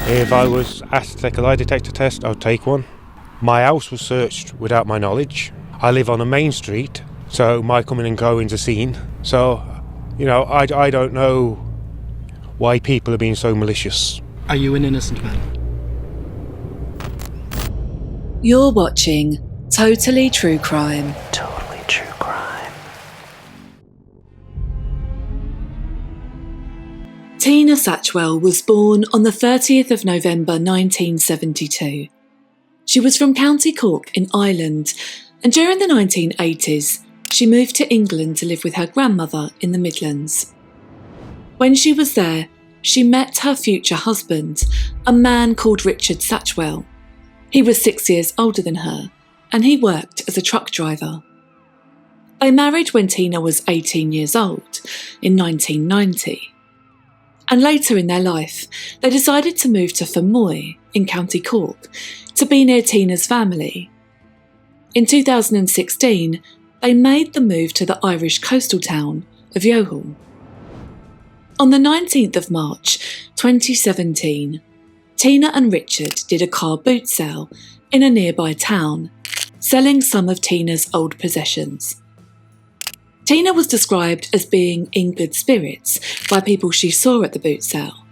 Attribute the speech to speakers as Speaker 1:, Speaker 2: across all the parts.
Speaker 1: If I was asked to take a lie detector test, I'd take one. My house was searched without my knowledge. I live on a main street, so my coming and going's a scene. So, I don't know why people are being so malicious.
Speaker 2: Are you an innocent man?
Speaker 3: You're watching Totally True Crime.
Speaker 4: Totally True Crime.
Speaker 3: Tina Satchwell was born on the 30th of November 1972. She was from County Cork in Ireland, and during the 1980s, she moved to England to live with her grandmother in the Midlands. When she was there, she met her future husband, a man called Richard Satchwell. He was 6 years older than her, and he worked as a truck driver. They married when Tina was 18 years old, in 1990. And later in their life, they decided to move to Fermoy, in County Cork, to be near Tina's family. In 2016, they made the move to the Irish coastal town of Youghal. On the 19th of March 2017, Tina and Richard did a car boot sale in a nearby town, selling some of Tina's old possessions. Tina was described as being in good spirits by people she saw at the boot sale.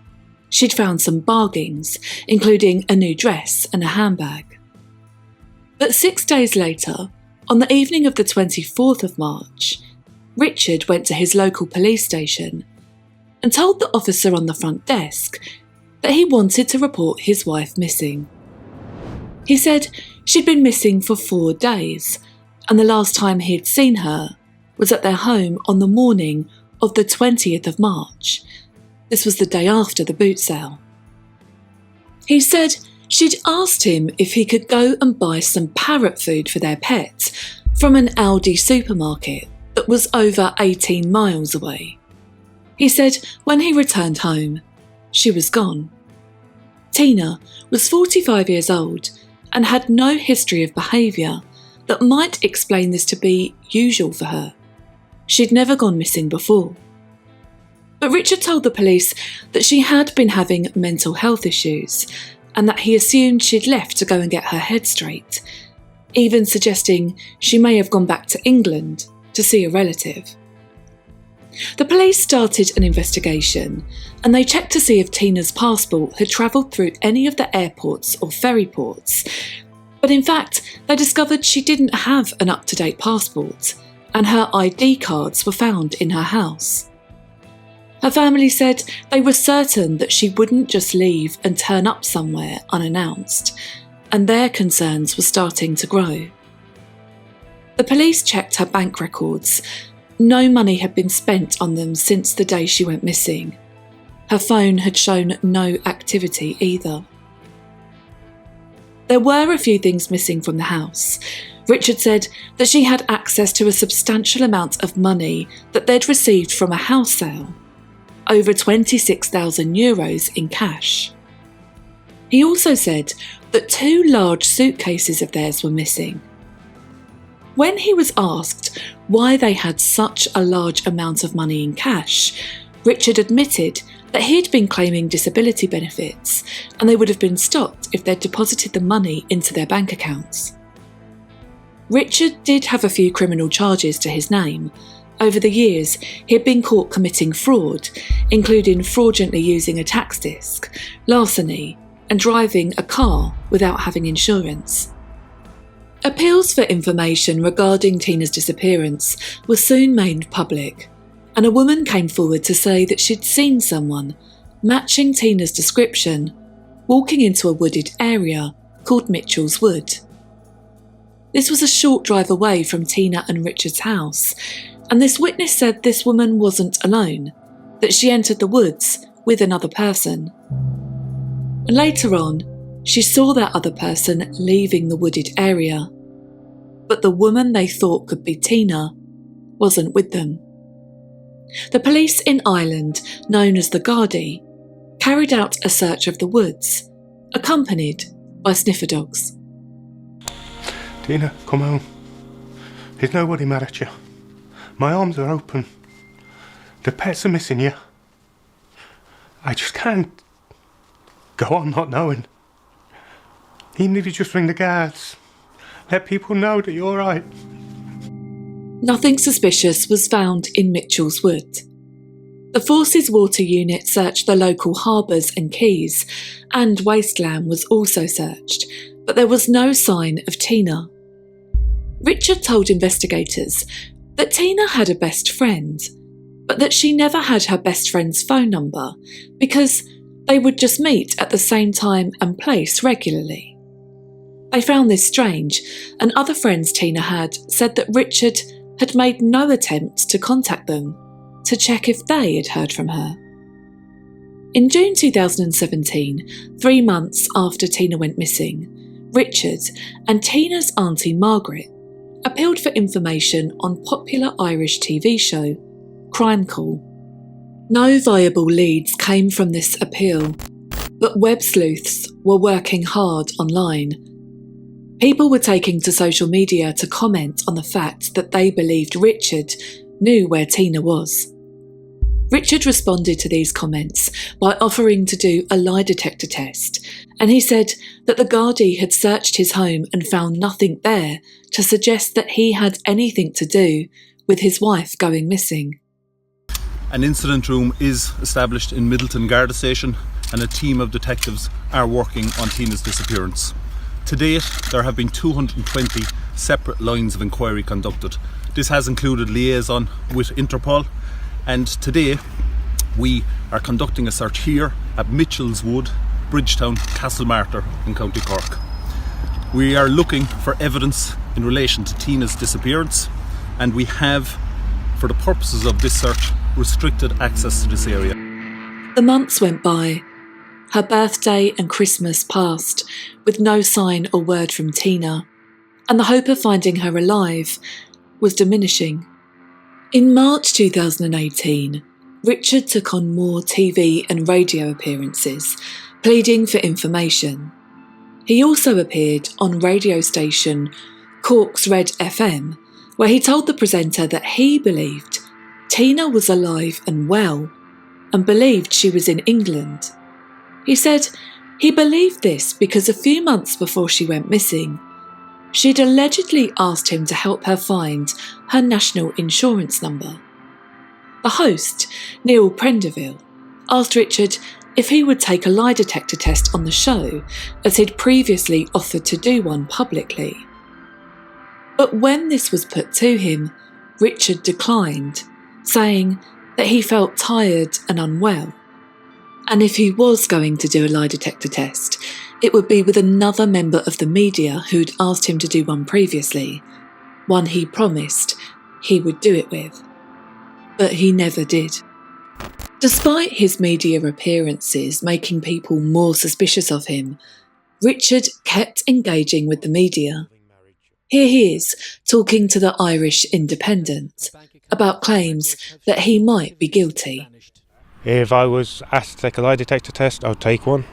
Speaker 3: She'd found some bargains, including a new dress and a handbag. But 6 days later, on the evening of the 24th of March, Richard went to his local police station and told the officer on the front desk that he wanted to report his wife missing. He said she'd been missing for 4 days, and the last time he'd seen her was at their home on the morning of the 20th of March. This was the day after the boot sale. He said she'd asked him if he could go and buy some parrot food for their pet from an Aldi supermarket that was over 18 miles away. He said when he returned home, she was gone. Tina was 45 years old and had no history of behaviour that might explain this to be usual for her. She'd never gone missing before. But Richard told the police that she had been having mental health issues and that he assumed she'd left to go and get her head straight, even suggesting she may have gone back to England to see a relative. The police started an investigation and they checked to see if Tina's passport had travelled through any of the airports or ferry ports, but in fact they discovered she didn't have an up-to-date passport and her ID cards were found in her house. Her family said they were certain that she wouldn't just leave and turn up somewhere unannounced, and their concerns were starting to grow. The police checked her bank records. No money had been spent on them since the day she went missing. Her phone had shown no activity either. There were a few things missing from the house. Richard said that she had access to a substantial amount of money that they'd received from a house sale, over €26,000 in cash. He also said that 2 large suitcases of theirs were missing. When he was asked why they had such a large amount of money in cash, Richard admitted that he'd been claiming disability benefits and they would have been stopped if they'd deposited the money into their bank accounts. Richard did have a few criminal charges to his name. Over the years, he had been caught committing fraud, including fraudulently using a tax disc, larceny, and driving a car without having insurance. Appeals for information regarding Tina's disappearance were soon made public, and a woman came forward to say that she'd seen someone, matching Tina's description, walking into a wooded area called Mitchell's Wood. This was a short drive away from Tina and Richard's house, and this witness said this woman wasn't alone, that she entered the woods with another person. And later on, she saw that other person leaving the wooded area, but the woman they thought could be Tina wasn't with them. The police in Ireland, known as the Gardaí, carried out a search of the woods, accompanied by sniffer dogs.
Speaker 1: Tina, come home. There's nobody mad at you. My arms are open. The pets are missing you. I just can't. Go on not knowing. Even if you just ring the guards. Let people know that you're alright.
Speaker 3: Nothing suspicious was found in Mitchell's Wood. The Forces Water Unit searched the local harbours and quays, and wasteland was also searched, but there was no sign of Tina. Richard told investigators that Tina had a best friend, but that she never had her best friend's phone number because they would just meet at the same time and place regularly. They found this strange, and other friends Tina had said that Richard had made no attempt to contact them to check if they had heard from her. In June 2017, 3 months after Tina went missing, Richard and Tina's auntie Margaret appealed for information on popular Irish TV show Crime Call. No viable leads came from this appeal, but web sleuths were working hard online. People were taking to social media to comment on the fact that they believed Richard knew where Tina was. Richard responded to these comments by offering to do a lie detector test, and he said that the Gardaí had searched his home and found nothing there to suggest that he had anything to do with his wife going missing.
Speaker 2: An incident room is established in Middleton Garda Station, and a team of detectives are working on Tina's disappearance. To date, there have been 220 separate lines of inquiry conducted. This has included liaison with Interpol, and today we are conducting a search here at Mitchell's Wood, Bridgetown, Castlemartyr in County Cork. We are looking for evidence in relation to Tina's disappearance, and we have, for the purposes of this search, restricted access to this area.
Speaker 3: The months went by. Her birthday and Christmas passed, with no sign or word from Tina, and the hope of finding her alive was diminishing. In March 2018, Richard took on more TV and radio appearances, pleading for information. He also appeared on radio station Cork's Red FM, where he told the presenter that he believed Tina was alive and well, and believed she was in England. He said he believed this because a few months before she went missing, she'd allegedly asked him to help her find her national insurance number. The host, Neil Prendeville, asked Richard if he would take a lie detector test on the show, as he'd previously offered to do one publicly. But when this was put to him, Richard declined, saying that he felt tired and unwell. And if he was going to do a lie detector test, it would be with another member of the media who'd asked him to do one previously, one he promised he would do it with. But he never did. Despite his media appearances making people more suspicious of him, Richard kept engaging with the media. Here he is, talking to the Irish Independent about claims that he might be guilty.
Speaker 1: If I was asked to take a lie detector test, I would take one.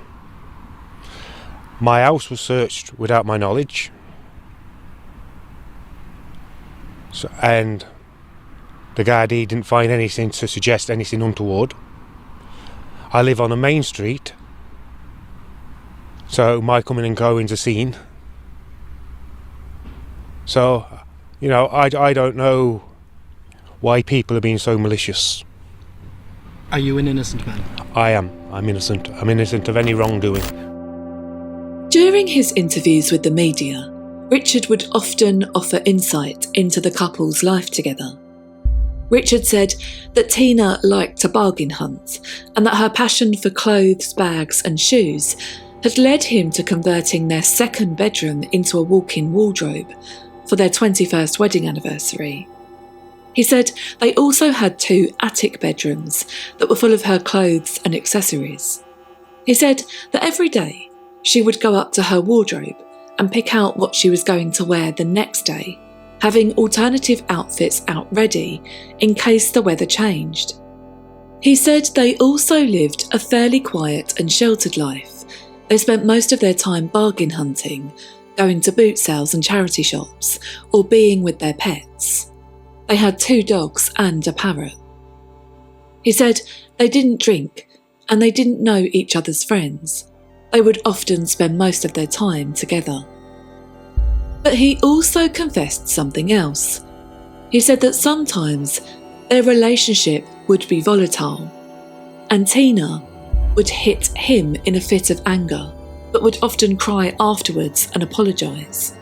Speaker 1: My house was searched without my knowledge. And the Gardaí didn't find anything to suggest anything untoward. I live on a main street, so my coming and going's a scene. So, I don't know why people are being so malicious.
Speaker 5: Are you an innocent man?
Speaker 1: I am. I'm innocent. I'm innocent of any wrongdoing.
Speaker 3: During his interviews with the media, Richard would often offer insight into the couple's life together. Richard said that Tina liked to bargain hunt, and that her passion for clothes, bags and shoes had led him to converting their second bedroom into a walk-in wardrobe for their 21st wedding anniversary. He said they also had 2 attic bedrooms that were full of her clothes and accessories. He said that every day she would go up to her wardrobe and pick out what she was going to wear the next day, having alternative outfits out ready in case the weather changed. He said they also lived a fairly quiet and sheltered life. They spent most of their time bargain hunting, going to boot sales and charity shops, or being with their pets. They had 2 dogs and a parrot. He said they didn't drink and they didn't know each other's friends. They would often spend most of their time together. But he also confessed something else. He said that sometimes their relationship would be volatile, and Tina would hit him in a fit of anger, but would often cry afterwards and apologise.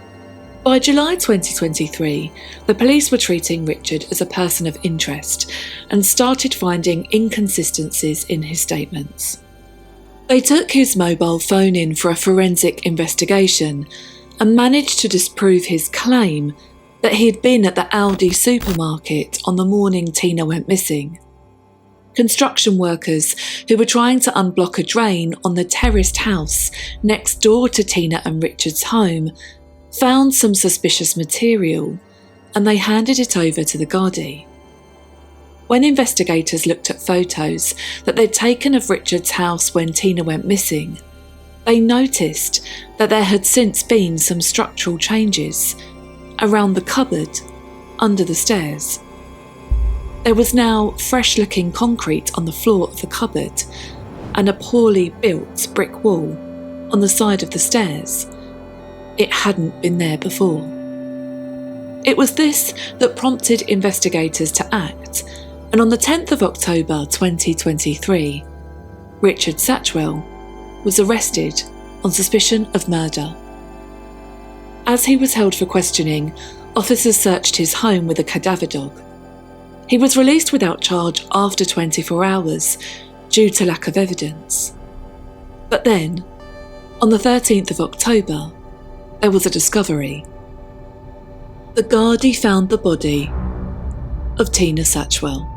Speaker 3: By July 2023, the police were treating Richard as a person of interest and started finding inconsistencies in his statements. They took his mobile phone in for a forensic investigation and managed to disprove his claim that he had been at the Aldi supermarket on the morning Tina went missing. Construction workers who were trying to unblock a drain on the terraced house next door to Tina and Richard's home found some suspicious material, and they handed it over to the Gardaí. When investigators looked at photos that they'd taken of Richard's house when Tina went missing, they noticed that there had since been some structural changes around the cupboard under the stairs. There was now fresh-looking concrete on the floor of the cupboard and a poorly built brick wall on the side of the stairs. It hadn't been there before. It was this that prompted investigators to act, and on the 10th of October 2023, Richard Satchwell was arrested on suspicion of murder. As he was held for questioning, officers searched his home with a cadaver dog. He was released without charge after 24 hours due to lack of evidence. But then, on the 13th of October, there was a discovery. The Gardaí found the body of Tina Satchwell.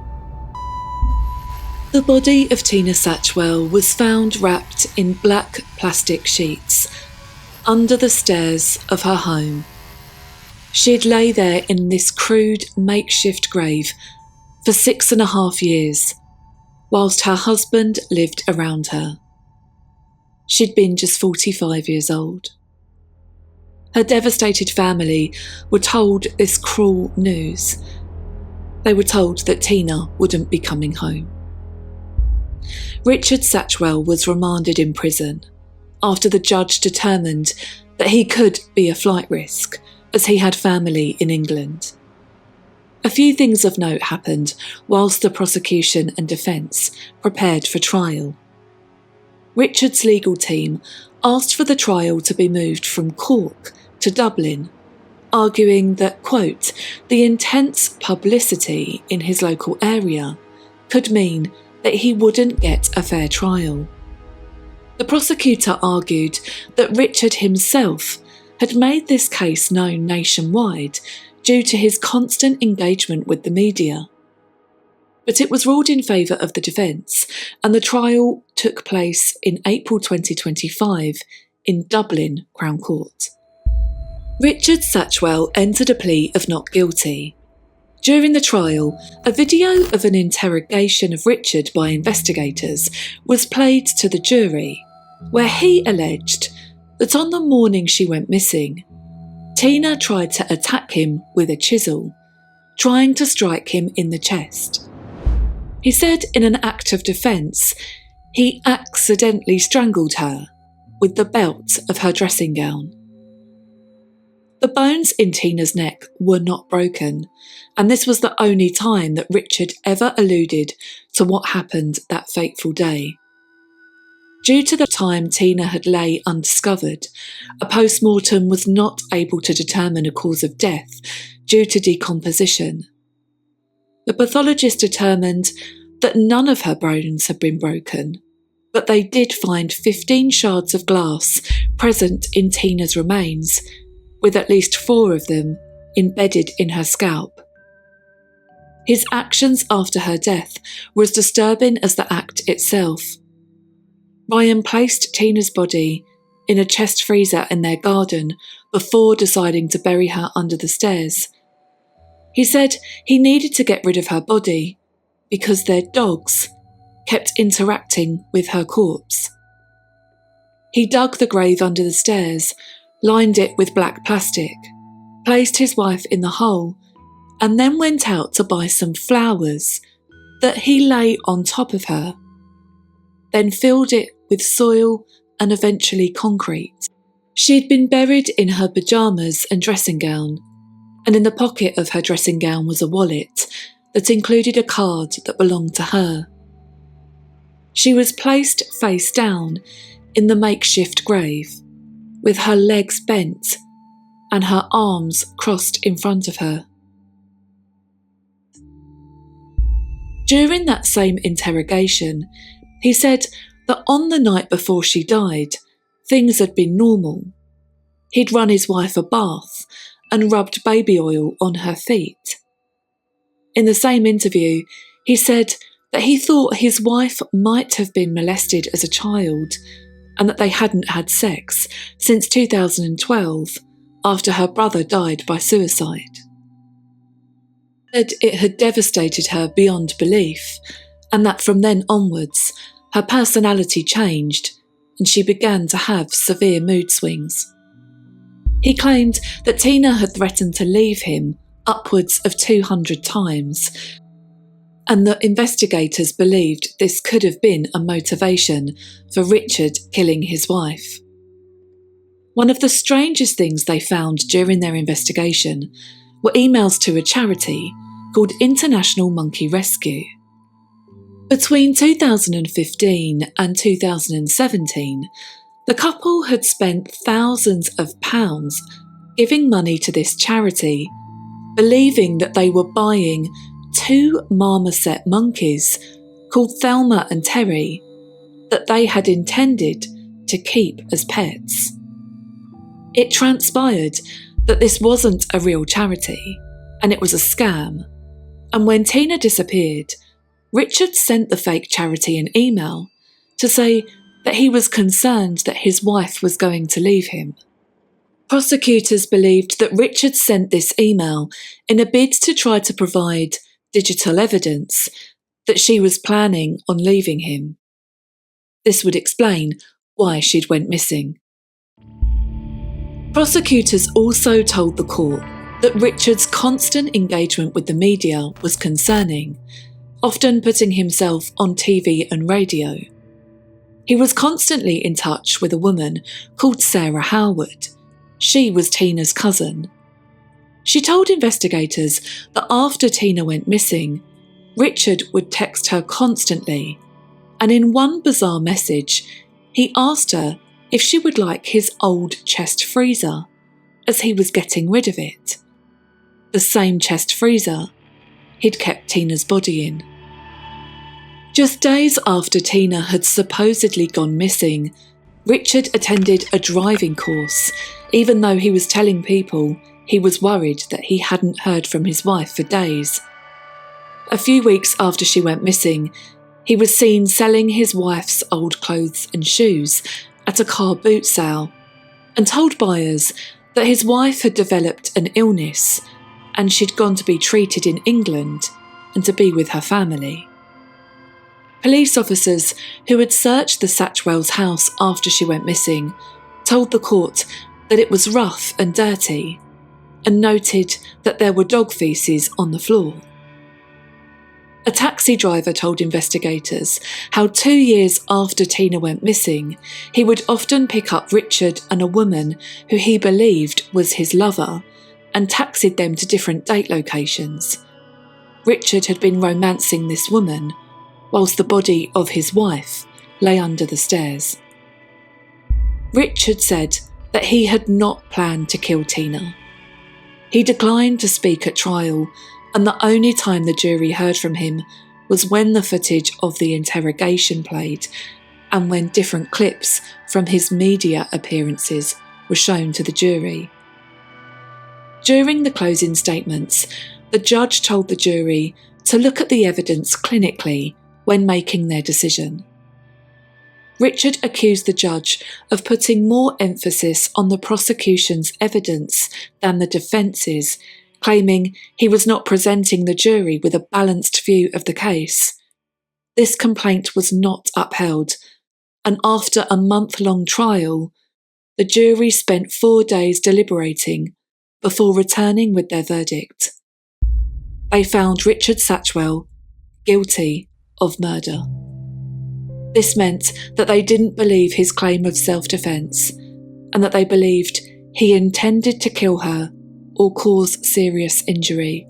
Speaker 3: The body of Tina Satchwell was found wrapped in black plastic sheets under the stairs of her home. She'd lay there in this crude makeshift grave for 6.5 years, whilst her husband lived around her. She'd been just 45 years old. Her devastated family were told this cruel news. They were told that Tina wouldn't be coming home. Richard Satchwell was remanded in prison after the judge determined that he could be a flight risk, as he had family in England. A few things of note happened whilst the prosecution and defence prepared for trial. Richard's legal team asked for the trial to be moved from Cork to Dublin, arguing that, quote, the intense publicity in his local area could mean that he wouldn't get a fair trial. The prosecutor argued that Richard himself had made this case known nationwide due to his constant engagement with the media. But it was ruled in favour of the defence, and the trial took place in April 2025 in Dublin Crown Court. Richard Satchwell entered a plea of not guilty. During the trial, a video of an interrogation of Richard by investigators was played to the jury, where he alleged that on the morning she went missing, Tina tried to attack him with a chisel, trying to strike him in the chest. He said in an act of defence, he accidentally strangled her with the belt of her dressing gown. The bones in Tina's neck were not broken, and this was the only time that Richard ever alluded to what happened that fateful day. Due to the time Tina had lay undiscovered, a post-mortem was not able to determine a cause of death due to decomposition. The pathologist determined that none of her bones had been broken, but they did find 15 shards of glass present in Tina's remains, with at least 4 of them embedded in her scalp. His actions after her death were as disturbing as the act itself. Ryan placed Tina's body in a chest freezer in their garden before deciding to bury her under the stairs. He said he needed to get rid of her body because their dogs kept interacting with her corpse. He dug the grave under the stairs, lined it with black plastic, placed his wife in the hole, and then went out to buy some flowers that he lay on top of her, then filled it with soil and eventually concrete. She had been buried in her pyjamas and dressing gown, and in the pocket of her dressing gown was a wallet that included a card that belonged to her. She was placed face down in the makeshift grave, with her legs bent and her arms crossed in front of her. During that same interrogation, he said that on the night before she died, things had been normal. He'd run his wife a bath and rubbed baby oil on her feet. In the same interview, he said that he thought his wife might have been molested as a child and that they hadn't had sex since 2012, after her brother died by suicide. He said it had devastated her beyond belief, and that from then onwards, her personality changed and she began to have severe mood swings. He claimed that Tina had threatened to leave him upwards of 200 times, and that investigators believed this could have been a motivation for Richard killing his wife. One of the strangest things they found during their investigation were emails to a charity called International Monkey Rescue. Between 2015 and 2017, the couple had spent thousands of pounds giving money to this charity, believing that they were buying 2 marmoset monkeys called Thelma and Terry that they had intended to keep as pets. It transpired that this wasn't a real charity, and it was a scam, and when Tina disappeared, Richard sent the fake charity an email to say that he was concerned that his wife was going to leave him. Prosecutors believed that Richard sent this email in a bid to try to provide digital evidence that she was planning on leaving him. This would explain why she'd went missing. Prosecutors also told the court that Richard's constant engagement with the media was concerning, often putting himself on TV and radio. He was constantly in touch with a woman called Sarah Howard. She was Tina's cousin. She told investigators that after Tina went missing, Richard would text her constantly, and in one bizarre message, he asked her if she would like his old chest freezer, as he was getting rid of it. The same chest freezer he'd kept Tina's body in. Just days after Tina had supposedly gone missing, Richard attended a driving course, even though he was telling people he was worried that he hadn't heard from his wife for days. A few weeks after she went missing, he was seen selling his wife's old clothes and shoes at a car boot sale, and told buyers that his wife had developed an illness and she'd gone to be treated in England and to be with her family. Police officers who had searched the Satchwell's house after she went missing told the court that it was rough and dirty, and noted that there were dog feces on the floor. A taxi driver told investigators how 2 years after Tina went missing, he would often pick up Richard and a woman who he believed was his lover and taxied them to different date locations. Richard had been romancing this woman, whilst the body of his wife lay under the stairs. Richard said that he had not planned to kill Tina. He declined to speak at trial, and the only time the jury heard from him was when the footage of the interrogation played and when different clips from his media appearances were shown to the jury. During the closing statements, the judge told the jury to look at the evidence clinically when making their decision. Richard accused the judge of putting more emphasis on the prosecution's evidence than the defence's, claiming he was not presenting the jury with a balanced view of the case. This complaint was not upheld, and after a month-long trial, the jury spent 4 days deliberating before returning with their verdict. They found Richard Satchwell guilty of murder. This meant that they didn't believe his claim of self-defence, and that they believed he intended to kill her or cause serious injury.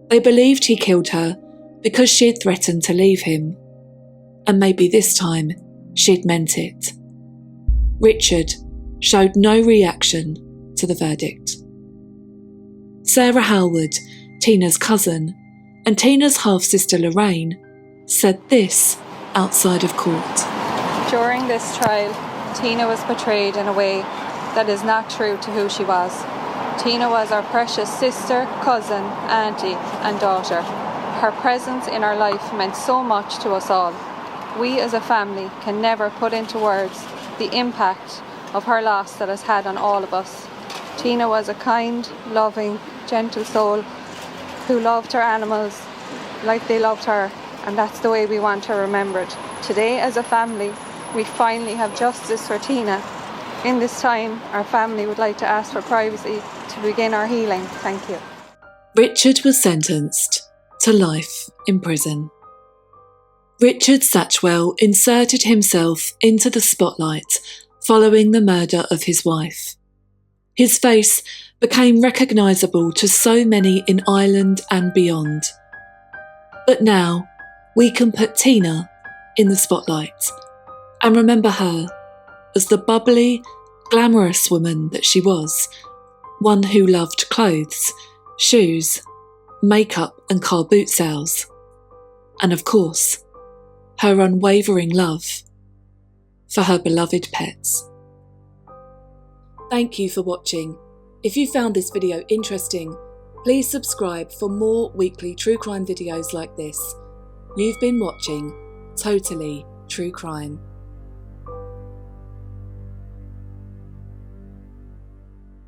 Speaker 3: They believed he killed her because she had threatened to leave him, and maybe this time she'd meant it. Richard showed no reaction to the verdict. Sarah Howard, Tina's cousin, and Tina's half-sister Lorraine said this outside of court.
Speaker 6: During this trial, Tina was portrayed in a way that is not true to who she was. Tina was our precious sister, cousin, auntie and daughter. Her presence in our life meant so much to us all. We as a family can never put into words the impact of her loss that has had on all of us. Tina was a kind, loving, gentle soul who loved her animals like they loved her, and that's the way we want her remembered. Today, as a family, we finally have justice for Tina. In this time, our family would like to ask for privacy to begin our healing. Thank you.
Speaker 3: Richard was sentenced to life in prison. Richard Satchwell inserted himself into the spotlight following the murder of his wife. His face became recognisable to so many in Ireland and beyond. But now, we can put Tina in the spotlight and remember her as the bubbly, glamorous woman that she was, one who loved clothes, shoes, makeup and car boot sales, and of course, her unwavering love for her beloved pets. Thank you for watching. If you found this video interesting, please subscribe for more weekly true crime videos like this. You've been watching Totally True Crime.